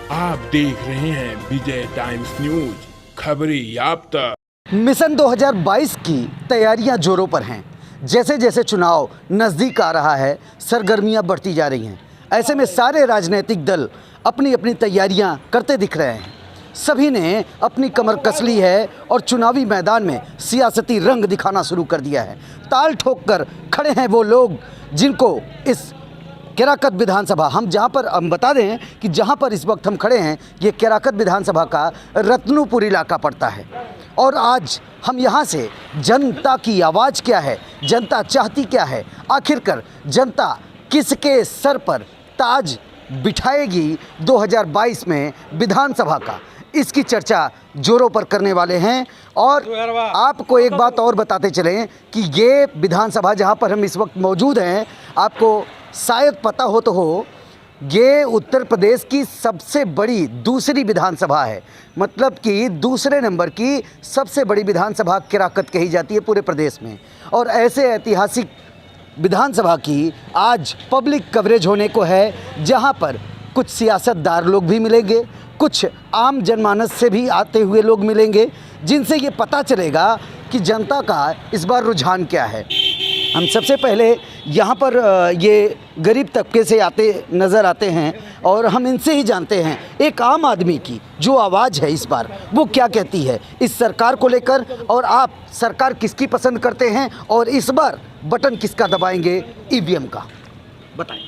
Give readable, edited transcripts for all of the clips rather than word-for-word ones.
आप देख रहे हैं विजय टाइम्स न्यूज, खबरें याफ्ता। मिशन 2022 की तैयारियां जोरों पर हैं। जैसे जैसे चुनाव नज़दीक आ रहा है, सरगर्मियां बढ़ती जा रही हैं। ऐसे में सारे राजनीतिक दल अपनी अपनी तैयारियां करते दिख रहे हैं। सभी ने अपनी कमर कस ली है और चुनावी मैदान में सियासती रंग दिखाना शुरू कर दिया है। ताल ठोक कर खड़े हैं वो लोग जिनको इस केराकत विधानसभा, हम बता दें कि जहां पर इस वक्त हम खड़े हैं, ये केराकत विधानसभा का रत्नपुर इलाका पड़ता है। और आज हम यहां से जनता की आवाज़ क्या है, जनता चाहती क्या है, आखिरकार जनता किसके सर पर ताज बिठाएगी 2022 में विधानसभा का, इसकी चर्चा जोरों पर करने वाले हैं। और आपको एक बात और बताते चलें कि ये विधानसभा जहां पर हम इस वक्त मौजूद हैं, आपको शायद पता हो तो हो, ये उत्तर प्रदेश की सबसे बड़ी दूसरी विधानसभा है। मतलब कि दूसरे नंबर की सबसे बड़ी विधानसभा केराकत कही जाती है पूरे प्रदेश में। और ऐसे ऐतिहासिक विधानसभा की आज पब्लिक कवरेज होने को है, जहां पर कुछ सियासतदार लोग भी मिलेंगे, कुछ आम जनमानस से भी आते हुए लोग मिलेंगे, जिनसे ये पता चलेगा कि जनता का इस बार रुझान क्या है। हम सबसे पहले यहाँ पर ये गरीब तबके से आते नज़र आते हैं और हम इनसे ही जानते हैं एक आम आदमी की जो आवाज़ है इस बार वो क्या कहती है इस सरकार को लेकर, और आप सरकार किसकी पसंद करते हैं और इस बार बटन किसका दबाएंगे ईवीएम का, बताएं।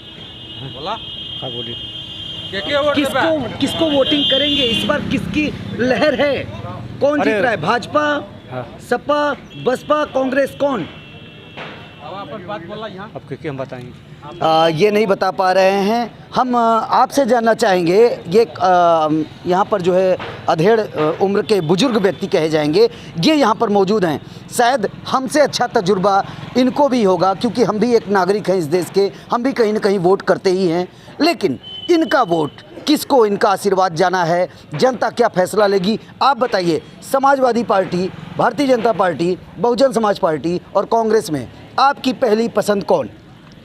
किसको वोटिंग करेंगे इस बार, किसकी लहर है, कौन जीत रहा है, भाजपा, सपा, बसपा, कांग्रेस, कौन? अब क्योंकि हम बताएंगे ये नहीं बता पा रहे हैं। हम आपसे जानना चाहेंगे, ये यहाँ पर जो है अधेड़ उम्र के बुजुर्ग व्यक्ति कहे जाएंगे, ये यहाँ पर मौजूद हैं। शायद हमसे अच्छा तजुर्बा इनको भी होगा, क्योंकि हम भी एक नागरिक हैं इस देश के, हम भी कहीं ना कहीं वोट करते ही हैं। लेकिन इनका वोट किसको, इनका आशीर्वाद जाना है, जनता क्या फैसला लेगी, आप बताइए। Samajwadi party, Bharatiya Janata party, Bahujan Samaj party और कांग्रेस में आपकी पहली पसंद कौन?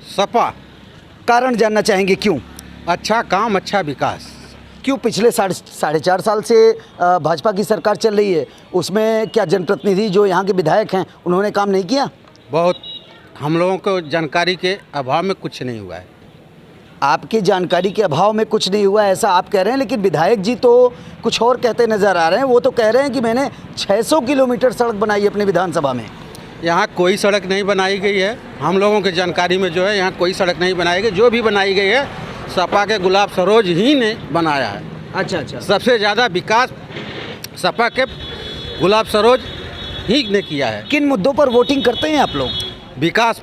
सपा। कारण जानना चाहेंगे क्यों? अच्छा काम, अच्छा विकास। क्यों पिछले साढ़े चार साल से भाजपा की सरकार चल रही है, उसमें क्या जनप्रतिनिधि जो यहाँ के विधायक हैं उन्होंने काम नहीं किया? बहुत, हम लोगों को जानकारी के अभाव में कुछ नहीं हुआ है। आपकी जानकारी के अभाव में कुछ नहीं हुआ ऐसा आप कह रहे हैं, लेकिन विधायक जी तो कुछ और कहते नज़र आ रहे हैं। वो तो कह रहे हैं कि मैंने 600 किलोमीटर सड़क बनाई अपनी विधानसभा में। यहाँ कोई सड़क नहीं बनाई गई है, हम लोगों की जानकारी में जो है यहाँ कोई सड़क नहीं बनाई गई। जो भी बनाई गई है सपा के गुलाब सरोज ही ने बनाया है। अच्छा। सबसे ज़्यादा विकास सपा के गुलाब सरोज ही ने किया है। किन मुद्दों पर वोटिंग करते हैं आप लोग? विकास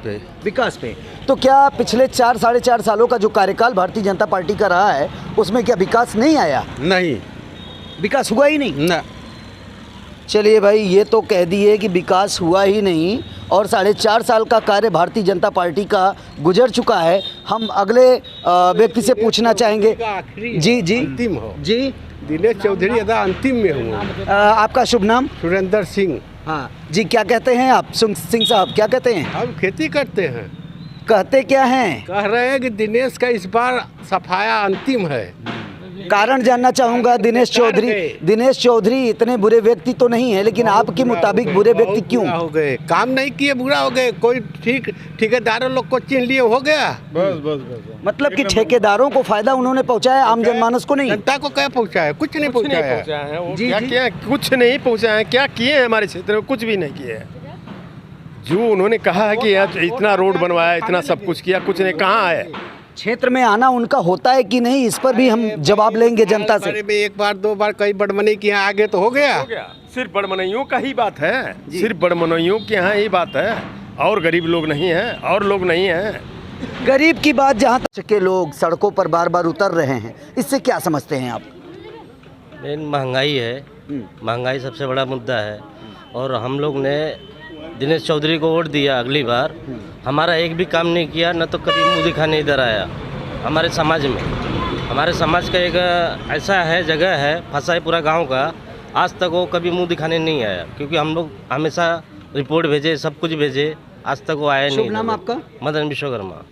पे। तो क्या पिछले 4-4.5 सालों का जो कार्यकाल भारतीय जनता पार्टी का रहा है, उसमें क्या विकास नहीं आया? नहीं, विकास हुआ ही नहीं न। चलिए भाई, ये तो कह दिए कि विकास हुआ ही नहीं और 4.5 साल का कार्य भारतीय जनता पार्टी का गुजर चुका है। हम अगले व्यक्ति से पूछना चाहेंगे। जी अंतिम हो जी। दिनेश चौधरी अदा अंतिम में हूँ। आपका शुभ नाम? सुरेंद्र सिंह। हाँ जी, क्या कहते हैं आप सिंह साहब, क्या कहते हैं? हम खेती करते हैं। कहते क्या हैं? कह रहे हैं कि दिनेश का इस बार सफाया अंतिम है। कारण जानना चाहूँगा। दिनेश चौधरी इतने बुरे व्यक्ति तो नहीं है, लेकिन आपके मुताबिक बुरे व्यक्ति क्यों हो गए? काम नहीं किए, बुरा हो गए। कोई ठेकेदारों लोग को चिन्ह लिए, हो गया। बस। मतलब कि ठेकेदारों को फायदा उन्होंने पहुंचाया, आम जनमानस को नहीं। जनता को क्या पहुंचाया? कुछ नहीं पहुंचाया। क्या कुछ नहीं पहुंचाया। क्या किए हैं हमारे क्षेत्र में? कुछ भी नहीं किए हैं। जो उन्होंने कहा है कि इतना रोड बनवाया, इतना सब कुछ किया, कुछ नहीं। कहाँ है? क्षेत्र में आना उनका होता है कि नहीं, इस पर भी हम जवाब लेंगे जनता से। एक बार 2 बार कई बड़मनी के यहाँ आगे तो हो गया। सिर्फ बड़मनइयों का ही बात है, सिर्फ बड़मनइयों के यहाँ ही बात है, और गरीब लोग नहीं हैं, और लोग नहीं हैं। गरीब की बात जहाँ तक के लोग सड़कों पर बार बार उतर रहे हैं, इससे क्या समझते हैं आप? मेन महंगाई है, महंगाई सबसे बड़ा मुद्दा है। और हम लोग ने दिनेश चौधरी को वोट दिया अगली बार, हमारा एक भी काम नहीं किया, न तो कभी मुँह दिखाने इधर आया हमारे समाज में। हमारे समाज का एक ऐसा है, जगह है, फंसा है पूरा गांव का, आज तक वो कभी मुँह दिखाने नहीं आया, क्योंकि हम लोग हमेशा रिपोर्ट भेजे, सब कुछ भेजे, आज तक वो आया नहीं। शुभ नाम आपका? मदन विश्वकर्मा।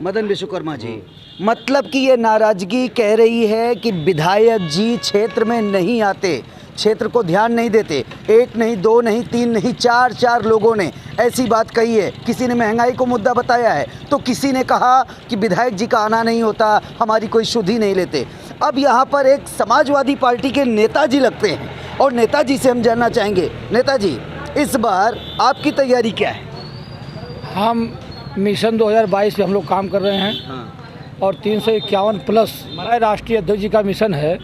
मदन विश्वकर्मा जी, मतलब कि ये नाराजगी कह रही है कि विधायक जी क्षेत्र में नहीं आते, क्षेत्र को ध्यान नहीं देते। एक नहीं, दो नहीं, तीन नहीं, चार लोगों ने ऐसी बात कही है। किसी ने महंगाई को मुद्दा बताया है, तो किसी ने कहा कि विधायक जी का आना नहीं होता, हमारी कोई शुद्धि नहीं लेते। अब यहाँ पर एक समाजवादी पार्टी के नेताजी लगते हैं और नेताजी से हम जानना चाहेंगे, नेताजी इस बार आपकी तैयारी क्या है? हम मिशन 2022 पे हम लोग काम कर रहे हैं और 351 प्लस हमारे राष्ट्रीय अध्यक्ष जी का मिशन है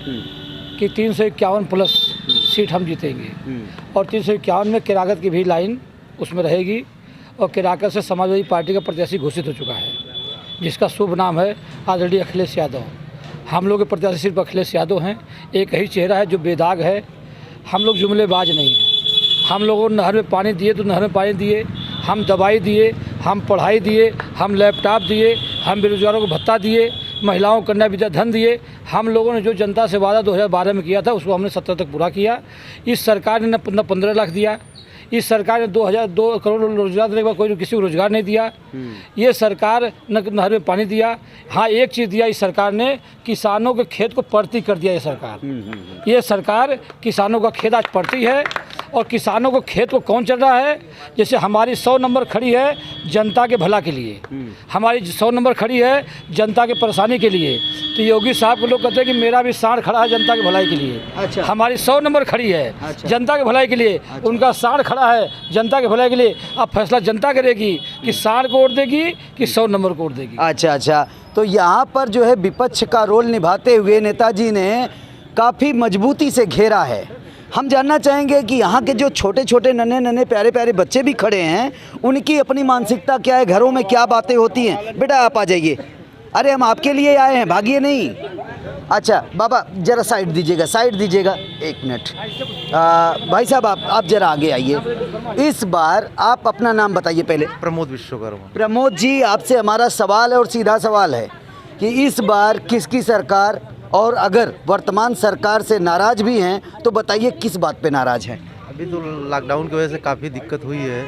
कि 351 प्लस सीट हम जीतेंगे और 351 में किरागत की भी लाइन उसमें रहेगी और किरागत से समाजवादी पार्टी का प्रत्याशी घोषित हो चुका है, जिसका शुभ नाम है आदरणीय अखिलेश यादव। हम लोग के प्रत्याशी सिर्फ अखिलेश यादव हैं। एक ही चेहरा है जो बेदाग है। हम लोग जुमलेबाज नहीं हैं। हम लोगों ने नहर में पानी दिए तो नहर में पानी दिए, हम दवाई दिए, हम पढ़ाई दिए, हम लैपटॉप दिए, हम बेरोजगारों को भत्ता दिए, महिलाओं को कन्या विद्या धन दिए। हम लोगों ने जो जनता से वादा 2012 में किया था उसको हमने 17 तक पूरा किया। इस सरकार ने न 15 लाख दिया, इस सरकार ने 2 करोड़ रोजगार देने के बाद कोई किसी को रोजगार नहीं दिया। ये सरकार न नहर में पानी दिया। हाँ, एक चीज़ दिया इस सरकार ने, किसानों के खेत को परती कर दिया। ये सरकार किसानों का खेत आज परती है और किसानों को खेत को कौन चल रहा है। जैसे हमारी 100 नंबर खड़ी है जनता के भला के लिए, हमारी 100 नंबर खड़ी है जनता के परेशानी के लिए। तो योगी साहब को लोग कहते हैं कि मेरा भी साढ़ खड़ा है जनता के भलाई के लिए। अच्छा। हमारी 100 नंबर खड़ी है जनता के भलाई के लिए, उनका साढ़ खड़ा है जनता के भलाई के लिए। अब फैसला जनता करेगी कि साढ़ को वोट देगी कि 100 नंबर को वोट देगी। अच्छा, तो यहाँ पर जो है विपक्ष का रोल निभाते हुए नेताजी ने काफ़ी मजबूती से घेरा है। हम जानना चाहेंगे कि यहाँ के जो छोटे छोटे नन्हे प्यारे बच्चे भी खड़े हैं, उनकी अपनी मानसिकता क्या है, घरों में क्या बातें होती हैं। बेटा आप आ जाइए। अरे हम आपके लिए आए हैं, भागिए नहीं। अच्छा बाबा ज़रा साइड दीजिएगा, एक मिनट। भाई साहब आप ज़रा आगे आइए। इस बार आप अपना नाम बताइए पहले। प्रमोद विश्वकर्मा। प्रमोद जी, आपसे हमारा सवाल है और सीधा सवाल है कि इस बार किसकी सरकार, और अगर वर्तमान सरकार से नाराज़ भी हैं तो बताइए किस बात पे नाराज़ हैं? अभी तो लॉकडाउन की वजह से काफ़ी दिक्कत हुई है,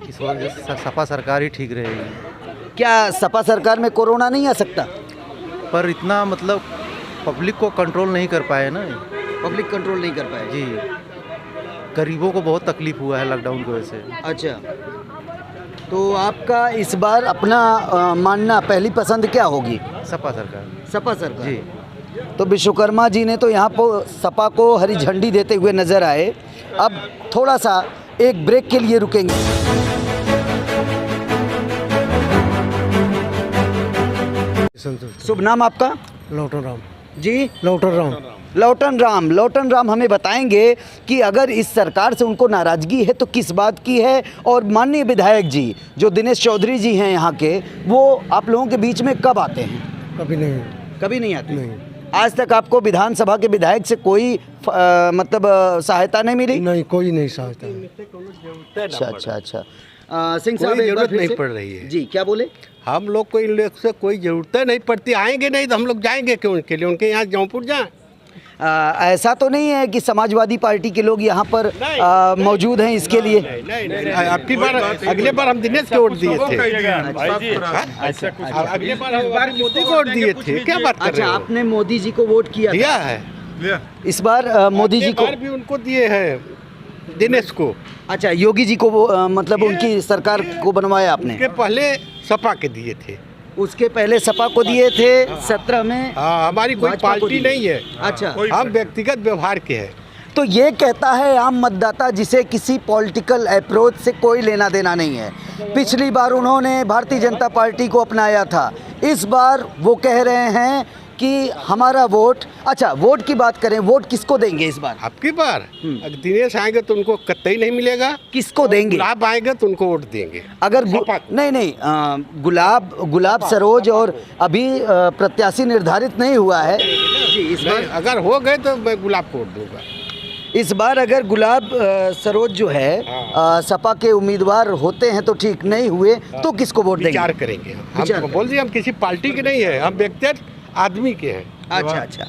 इस वजह से सपा सरकार ही ठीक रहेगी। क्या सपा सरकार में कोरोना नहीं आ सकता? पर इतना मतलब पब्लिक को कंट्रोल नहीं कर पाए ना। पब्लिक कंट्रोल नहीं कर पाए जी, गरीबों को बहुत तकलीफ हुआ है लॉकडाउन की वजह से। अच्छा, तो आपका इस बार अपना मानना, पहली पसंद क्या होगी? सपा सरकार। सपा सरकार जी। तो विश्वकर्मा जी ने तो यहाँ पर सपा को हरी झंडी देते हुए नजर आए। अब थोड़ा सा एक ब्रेक के लिए रुकेंगे। शुभ नाम आपका? लौटन राम जी, लौटन राम। लौटन राम हमें बताएंगे कि अगर इस सरकार से उनको नाराज़गी है तो किस बात की है, और माननीय विधायक जी जो दिनेश चौधरी जी हैं यहाँ के, वो आप लोगों के बीच में कब आते हैं? कभी नहीं आते? नहीं। आज तक आपको विधानसभा के विधायक से कोई मतलब सहायता नहीं मिली? नहीं, कोई नहीं सहायता। अच्छा। सिंह साहब, कोई एक बार जरूरत फिर नहीं से? पड़ रही है। जी, क्या बोले? हम लोग को इन लोग से कोई ज़रूरत नहीं पड़ती। आएंगे नहीं तो हम लोग जाएंगे क्यों उनके लिए? उनके यहाँ जौनपुर जाएं। ऐसा तो नहीं है कि समाजवादी पार्टी के लोग यहाँ पर मौजूद हैं इसके लिए? नहीं, आपकी बार अगले बार हम दिनेश को वोट दिए थे। अगले बार हम मोदी को वोट दिए थे। क्या बात कर रहे अच्छा, हो? आपने मोदी जी को वोट किया दिया था? है। इस बार मोदी जी को भी उनको दिए हैं, दिनेश को। अच्छा, योगी जी को मतलब उनकी सरकार को बनवाया आपने? के पहले सपा के दिए थे। उसके पहले सपा को दिए थे 17 में। हाँ, हमारी कोई भाजपा को पार्टी दिए। नहीं है। अच्छा, हम व्यक्तिगत व्यवहार के हैं। तो ये कहता है आम मतदाता जिसे किसी पॉलिटिकल अप्रोच से कोई लेना देना नहीं है। पिछली बार उन्होंने भारतीय जनता पार्टी को अपनाया था, इस बार वो कह रहे हैं कि हमारा वोट। अच्छा, वोट की बात करें, वोट किसको देंगे इस बार? आपकी बार अगर दिनेश आएंगे तो उनको कतई नहीं मिलेगा। किसको देंगे? गुलाब आएंगे तो उनको वोट देंगे। अगर नहीं, गुलाब सरोज और अभी प्रत्याशी निर्धारित नहीं हुआ है जी। इस बार अगर हो गए तो मैं गुलाब को वोट दूंगा। इस बार अगर गुलाब सरोज जो है सपा के उम्मीदवार होते हैं तो ठीक, नहीं हुए तो किसको वोट देंगे? विचार करेंगे। हम बोल दिए हम किसी पार्टी के नहीं है, हम व्यक्तिगत आदमी के हैं। अच्छा।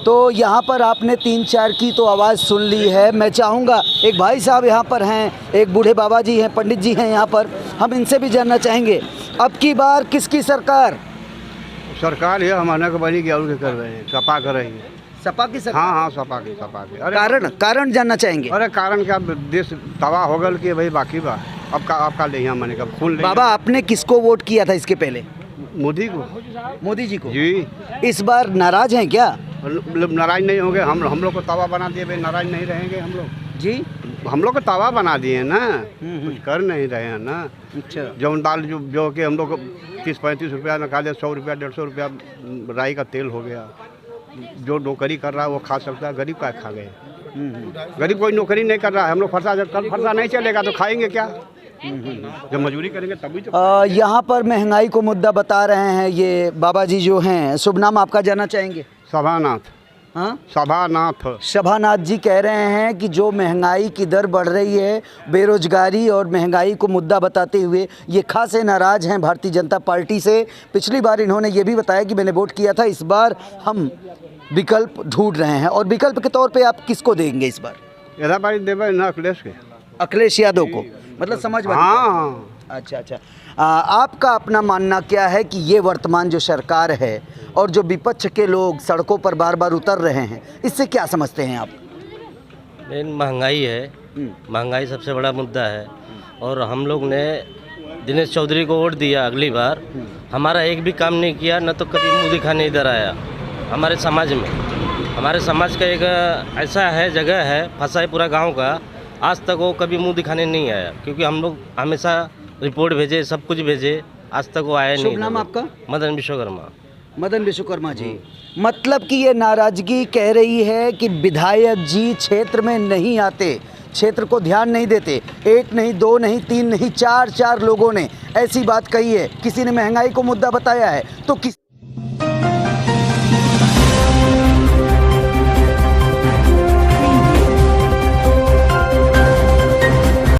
तो यहाँ पर आपने 3-4 की तो आवाज़ सुन ली है। मैं चाहूँगा एक भाई साहब यहाँ पर हैं, एक बूढ़े बाबा जी हैं, पंडित जी हैं यहाँ पर, हम इनसे भी जानना चाहेंगे। अब की बार किसकी सरकार? सरकार ये हमारे को बनी क्या उनके कर रहे हैं, सपा कर रही है। सपा की सरकार। हाँ हाँ, सपा की अरे कारण जानना चाहेंगे। अरे कारण क्या, देश तबाह हो गल कि भाई बाकी बा अब का ले यहाँ मैंने कब खून ले। बाबा आपने किसको वोट किया था इसके पहले? मोदी को। मोदी जी को। जी। इस बार नाराज हैं क्या? मतलब नाराज नहीं होंगे, हम लोग को तवा बना दिए भाई, नाराज नहीं रहेंगे हम लोग जी। हम लोग को तवा बना दिए ना, कुछ कर नहीं रहे हैं ना। अच्छा। जो दाल जो कि हम लोग को 30-35 रुपया निकाले, 100 रुपया 150 रुपया राई का तेल हो गया। जो नौकरी कर रहा है वो खा सकता है, गरीब का खा गए। गरीब कोई नौकरी नहीं कर रहा है, हम लोग फंसा, जब कल फंसा नहीं चलेगा तो खाएंगे क्या? जब मजदूरी करेंगे तभी तो। यहाँ पर महंगाई को मुद्दा बता रहे हैं ये बाबा जी जो हैं, शुभ नाम आपका जानना चाहेंगे? सभानाथ। हाँ, सभानाथ। सभानाथ जी कह रहे हैं कि जो महंगाई की दर बढ़ रही है, बेरोजगारी और महंगाई को मुद्दा बताते हुए ये खासे नाराज हैं भारतीय जनता पार्टी से। पिछली बार इन्होंने ये भी बताया कि मैंने वोट किया था, इस बार हम विकल्प ढूंढ रहे हैं। और विकल्प के तौर पे आप किसको देंगे इस बार? इधर देवे ना अखिलेश के। अखिलेश यादव को, मतलब समाजवादी। हाँ। अच्छा अच्छा। आपका अपना मानना क्या है कि ये वर्तमान जो सरकार है और जो विपक्ष के लोग सड़कों पर बार बार उतर रहे हैं, इससे क्या समझते हैं आप? मेन महंगाई है, महंगाई सबसे बड़ा मुद्दा है। और हम लोग ने दिनेश चौधरी को वोट दिया अगली बार, हमारा एक भी काम नहीं किया, न तो कभी मुँह दिखाने इधर आया हमारे समाज में। हमारे समाज का एक ऐसा है, जगह है, फंसा है पूरा गाँव का, आज तक वो कभी मुंह दिखाने नहीं आया, क्योंकि हम लोग हमेशा रिपोर्ट भेजे, सब कुछ भेजे, आज तक वो आया नहीं। शुभ नाम आपका? मदन विश्वकर्मा। मदन विश्वकर्मा जी। मतलब कि ये नाराजगी कह रही है कि विधायक जी क्षेत्र में नहीं आते, क्षेत्र को ध्यान नहीं देते। एक नहीं, दो नहीं, तीन नहीं, चार लोगों ने ऐसी बात कही है। किसी ने महंगाई को मुद्दा बताया है तो किस